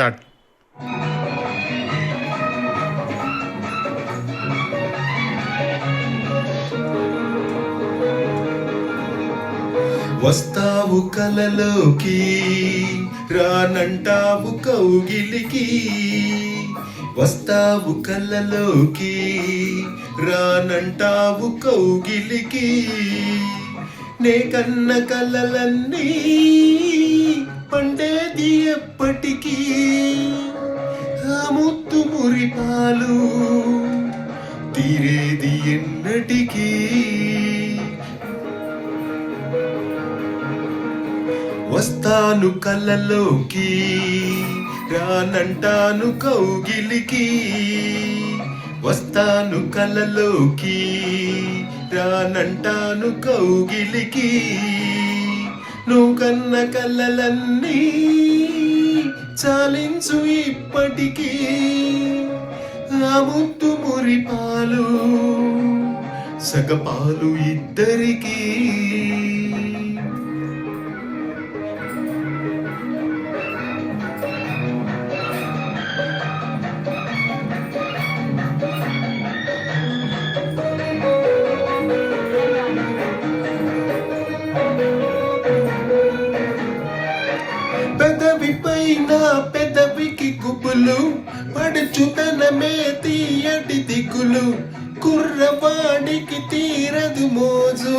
Start. వస్తావు కలలోకి, రానంటావు కౌగిలికి. వస్తావు కలలోకి, రానంటావు కౌగిలికి. నే కన్న కలలన్నీ పండేది ఎప్పటికీ. ఆ ముత్తు మురిపాలు తీరేది ఎన్నటికీ. వస్తాను కళ్ళలోకి, రానంటాను కౌగిలికి. వస్తాను కళ్ళలోకి, రానంటాను కౌగిలికి. నువ్వు కన్న కళ్ళలన్నీ చాలించు ఇప్పటికీ. ఆ ముత్తు మురిపాలు సగపాలు ఇద్దరికీ. పెదవిపైన పెదవికి గుబులు, పడుచుతనమే తీయటి దిగులు. కుర్రవాడికి తీరదు మోజు,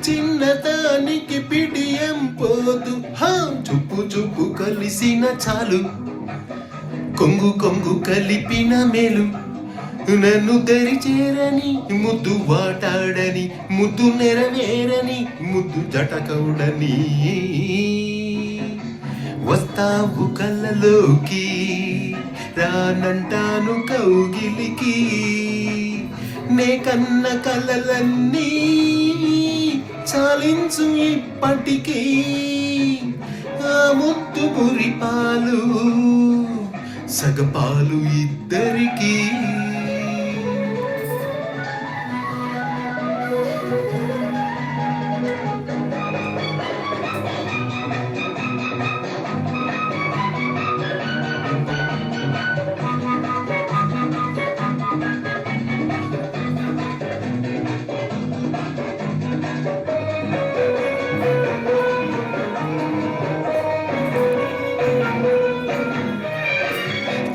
చిన్నదానికి పిడియం పోదు. చుప్పు చుప్పు కలిసిన చాలు, కొంగు కొంగు కలిపిన మేలు. నన్ను దరి చేరని, ముద్దు వాటాడని, ముద్దు నెరవేరని, ముద్దు జటకౌడని. వస్తావు కళ్ళలోకి, రానంటాను కౌగిలికి. నే కన్న కలలన్నీ చాలించు ఇప్పటికీ. ఆ ముత్తు మురిపాలు సగపాలు ఇద్దరికీ.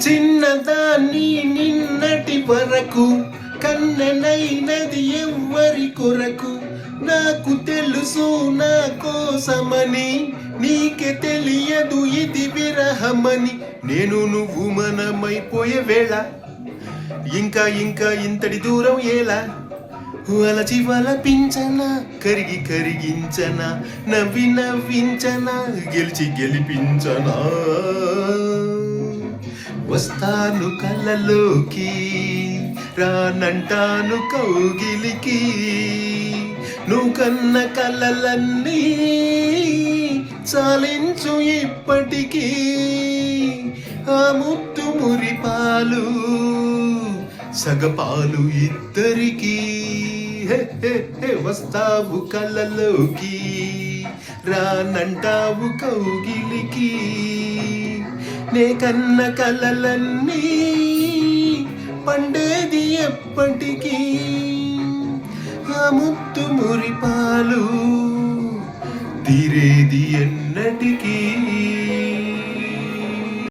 చిన్నదాన్ని నిన్నటి వరకు కన్నెనైనది ఎవ్వరి కొరకు. నాకు తెలుసు నా కోసమని, నీకే తెలియదు ఇది విరహమని. నేను నువ్వు మనమైపోయే వేళ, ఇంకా ఇంకా ఇంతటి దూరం ఎలా. అలచి వలపించనా, కరిగి కరిగించనా, నవ్వి నవ్వించనా, గెలిచి గెలిపించనా. వస్తాను కళ్ళలోకి, రానంటాను కౌగిలికి. నువ్వు కన్న కళ్ళలన్నీ చాలించు ఇప్పటికీ. ఆ ముత్తు మురిపాలు సగపాలు ఇద్దరికీ. వస్తావు కళ్ళలోకి, రానంటావు కౌగిలికి. నే కన్న కలలన్నీ పండేది ఎప్పటికీ. ఆ ముత్తు మురిపాలు తీరేది ఎన్నటికీ.